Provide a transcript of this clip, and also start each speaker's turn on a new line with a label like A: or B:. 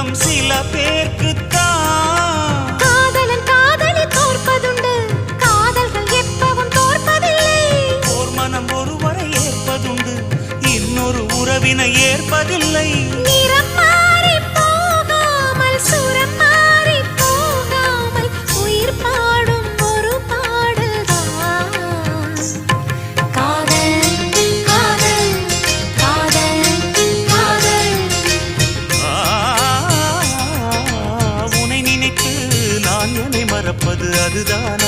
A: உலகம் சில பேர்க்குத்தான்.
B: காதலன் காதலி தோற்பதுண்டு, காதல்கள் எப்பவும் தோற்பதில்லை.
A: ஓர் மனம் ஒருவரை ஏற்பதுண்டு, இன்னொரு உறவினை ஏற்பதில்லை.
B: நிறம் மாறி போகாமல், சுரம் மாறி போகாமல், உயிர் பாடும் ஒரு பாடல்தான். காதல் காதல் காதல் காதல்.
A: உனை நினைத்து நான் என்னை மறப்பது அதுதான்